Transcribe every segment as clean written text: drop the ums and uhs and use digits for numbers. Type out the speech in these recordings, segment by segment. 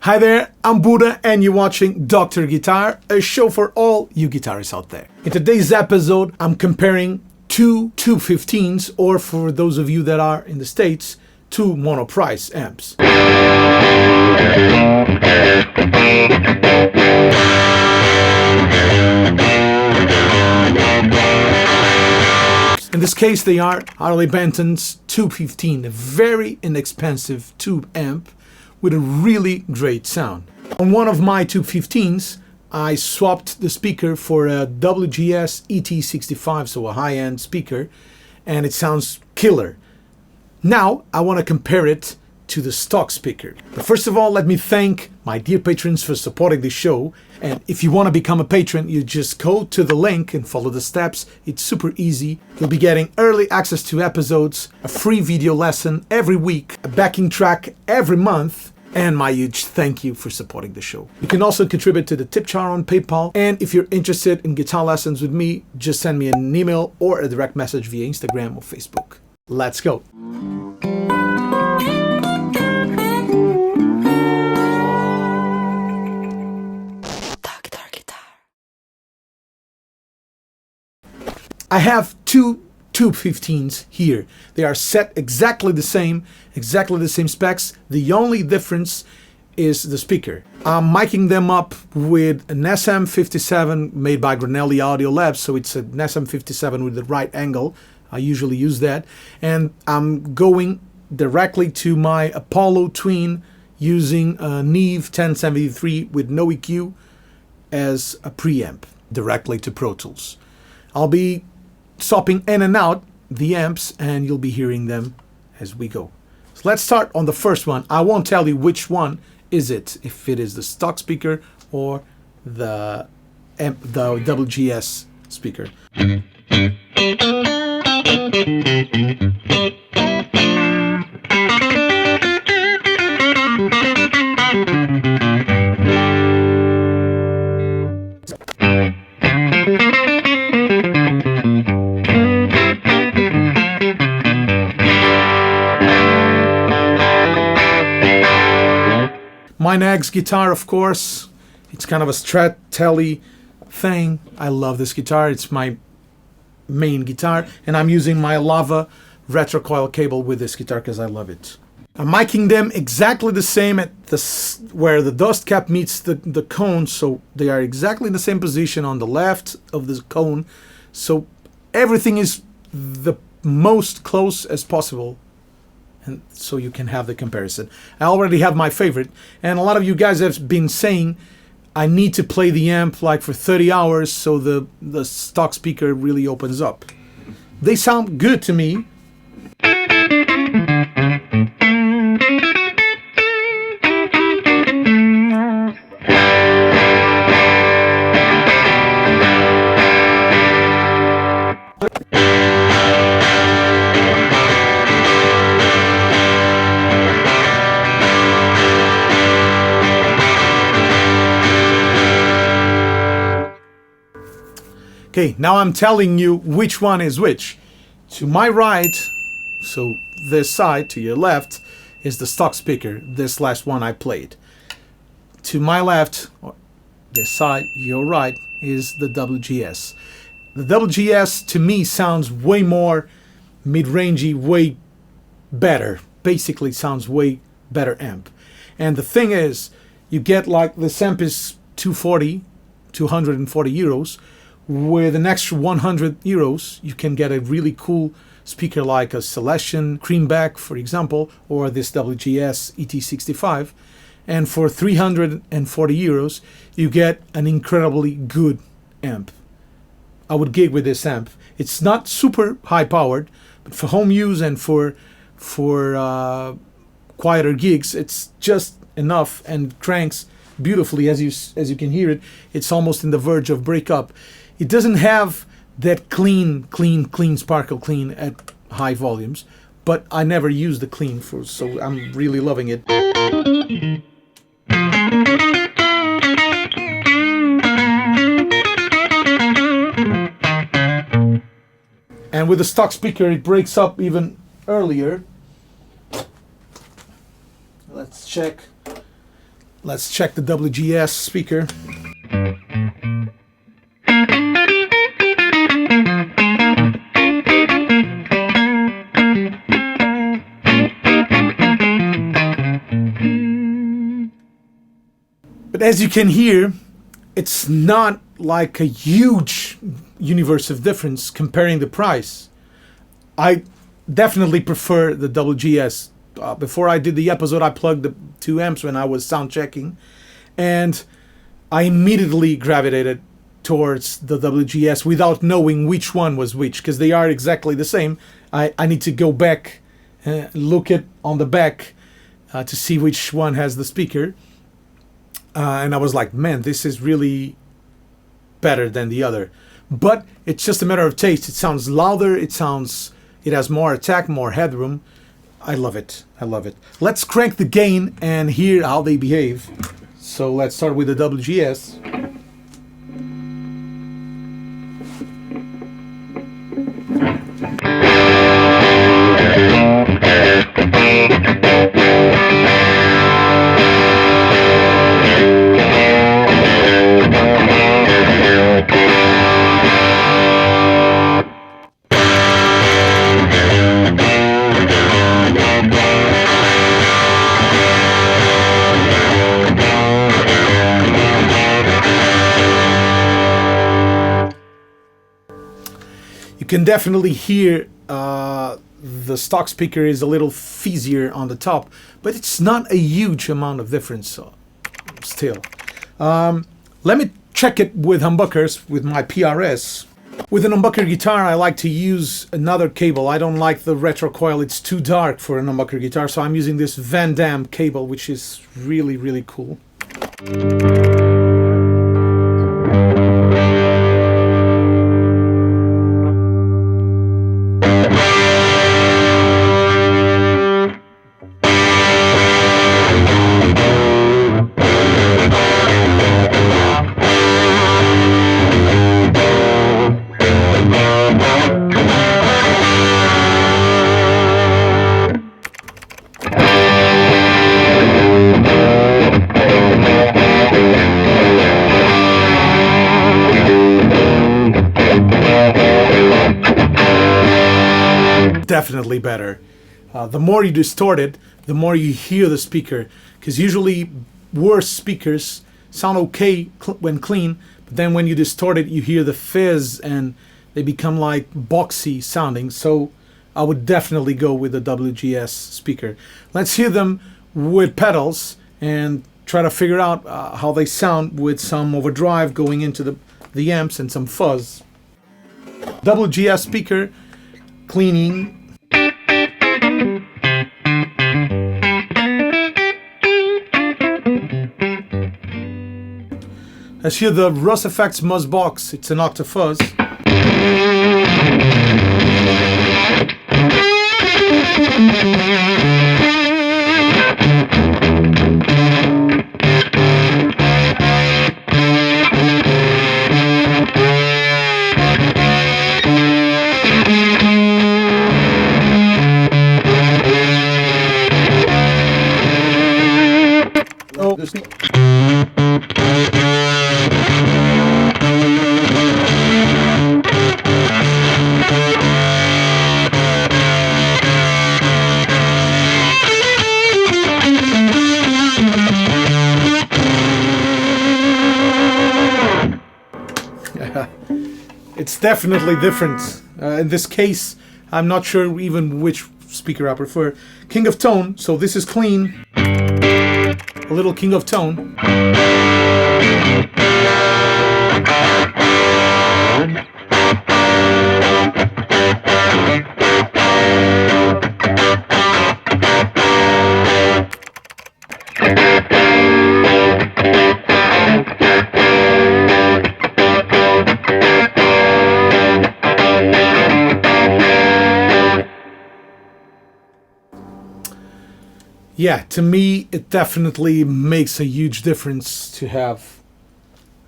Hi there, I'm Budda and you're watching Dr. Guitar, a show for all you guitarists out there. In today's episode, I'm comparing two Tube 15s, or for those of you that are in the States, two Monoprice amps. In this case, they are Harley Benton's Tube 15, a very inexpensive tube amp with a really great sound. On one of my Tube 15s, I swapped the speaker for a WGS EP258, so a high-end speaker, and it sounds killer. Now, I want to compare it to the stock speaker. But first of all, let me thank my dear patrons for supporting this show. And if you want to become a patron, you just go to the link and follow the steps. It's super easy. You'll be getting early access to episodes, a free video lesson every week, a backing track every month, and my huge thank you for supporting the show. You can also contribute to the tip jar on PayPal. And if you're interested in guitar lessons with me, just send me an email or a direct message via Instagram or Facebook. Let's go. I have two Tube 15s here. They are set exactly the same specs. The only difference is the speaker. I'm miking them up with an SM57 made by Granelli Audio Labs, so it's an SM57 with the right angle. I usually use that. And I'm going directly to my Apollo Twin using a Neve 1073 with no EQ as a preamp directly to Pro Tools. I'll be swapping in and out the amps and you'll be hearing them as we go. So let's start on the first one. I won't tell you which one is it, if it is the stock speaker or the WGS speaker. My Nags guitar, of course, it's kind of a Strat Telly thing. I love this guitar. It's my main guitar, and I'm using my Lava retrocoil cable with this guitar because I love it. I'm miking them exactly the same at where the dust cap meets the cone, so they are exactly in the same position on the left of the cone, so everything is the most close as possible. And so you can have the comparison. I already have my favorite, and a lot of you guys have been saying I need to play the amp like for 30 hours so the stock speaker really opens up. They sound good to me. Okay, now I'm telling you which one is which. To my right, so this side, to your left, is the stock speaker, this last one I played. To my left, this side, your right, is the WGS. The WGS, to me, sounds way more mid-rangey, way better. Basically sounds way better amp. And the thing is, you get like, this amp is 240 euros. With an extra 100 euros, you can get a really cool speaker like a Celestion Creamback, for example, or this WGS ET65. And for 340 euros, you get an incredibly good amp. I would gig with this amp. It's not super high powered, but for home use and for quieter gigs, it's just enough and cranks beautifully. As you can hear it, it's almost in the verge of breakup. It doesn't have that clean sparkle clean at high volumes, but I never use the clean so I'm really loving it. And with the stock speaker, it breaks up even earlier. Let's check. Let's check the WGS speaker. But as you can hear, it's not like a huge universe of difference comparing the price. I definitely prefer the WGS. Before I did the episode, I plugged the 2 amps when I was sound checking, and I immediately gravitated towards the WGS without knowing which one was which, because they are exactly the same. I need to go back, look at on the back to see which one has the speaker. And I was like, man, this is really better than the other. But it's just a matter of taste. It sounds louder. It has more attack, more headroom. I love it. I love it. Let's crank the gain and hear how they behave. So let's start with the WGS. You can definitely hear the stock speaker is a little fizzier on the top, but it's not a huge amount of difference still. Let me check it with humbuckers with my PRS. With an humbucker guitar, I like to use another cable. I don't like the retro coil. It's too dark for an humbucker guitar, so I'm using this Van Damme cable, which is really, really cool. Definitely better. The more you distort it, the more you hear the speaker, because usually worse speakers sound okay when clean, but then when you distort it, you hear the fizz and they become like boxy sounding. So I would definitely go with the WGS speaker. Let's hear them with pedals and try to figure out how they sound with some overdrive going into the amps and some fuzz. WGS speaker, cleaning. Let's hear the Russ Effects Muzz Box. It's an octave fuzz. It's definitely different. In this case, I'm not sure even which speaker I prefer. King of Tone, so this is clean. A little King of Tone. Yeah, to me, it definitely makes a huge difference to have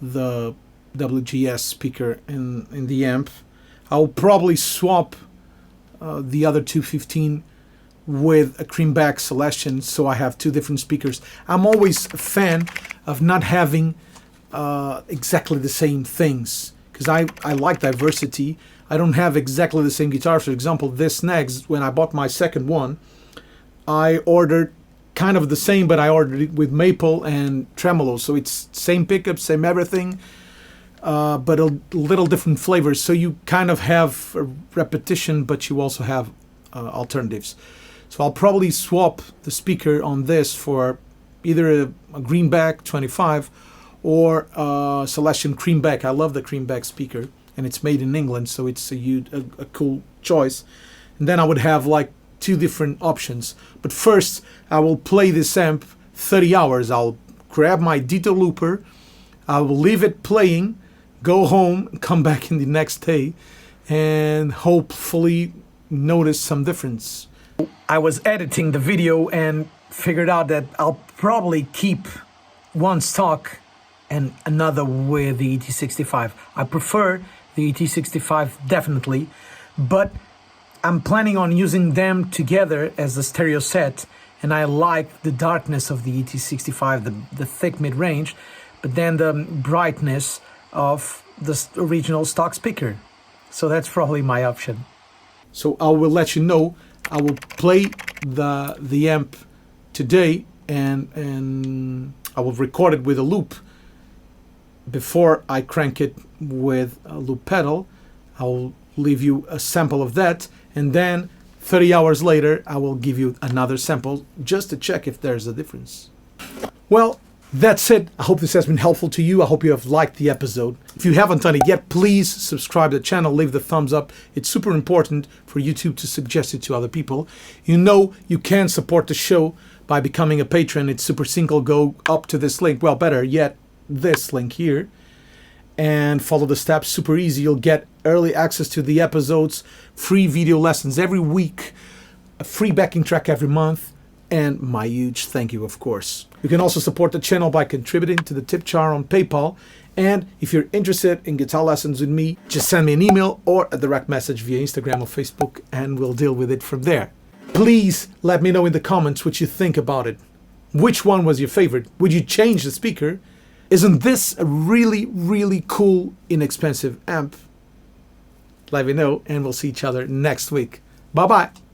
the WGS speaker in the amp. I'll probably swap the other 215 with a creamback selection, so I have two different speakers. I'm always a fan of not having exactly the same things, because I like diversity. I don't have exactly the same guitar. For example, this next, when I bought my second one, I ordered kind of the same, but I ordered it with maple and tremolo, so it's same pickup, same everything, but a little different flavors. So you kind of have a repetition, but you also have alternatives. So I'll probably swap the speaker on this for either a greenback 25 or a Celestion creamback. I love the creamback speaker, and it's made in England, so it's a cool choice. And then I would have like two different options. But first, I will play this amp 30 hours. I'll grab my Ditto looper, I will leave it playing, go home, come back in the next day, and hopefully notice some difference. I was editing the video and figured out that I'll probably keep one stock and another with the ET65. I prefer the ET65 definitely, but I'm planning on using them together as a stereo set, and I like the darkness of the ET65, the thick mid-range, but then the brightness of the original stock speaker. So that's probably my option. So I will let you know. I will play the amp today, and I will record it with a loop before I crank it with a loop pedal. I will leave you a sample of that, and then 30 hours later I will give you another sample just to check if there's a difference. Well, that's it. I hope this has been helpful to you. I hope you have liked the episode. If you haven't done it yet, please subscribe to the channel, leave the thumbs up. It's super important for YouTube to suggest it to other people. You know you can support the show by becoming a patron. It's super simple. Go up to this link, well, better yet, this link here, and follow the steps. Super easy. You'll get early access to the episodes, free video lessons every week, a free backing track every month, and my huge thank you, of course. You can also support the channel by contributing to the tip jar on PayPal. And if you're interested in guitar lessons with me, just send me an email or a direct message via Instagram or Facebook, and we'll deal with it from there. Please let me know in the comments what you think about it. Which one was your favorite? Would you change the speaker? Isn't this a really, really cool, inexpensive amp? Let me know, and we'll see each other next week. Bye-bye.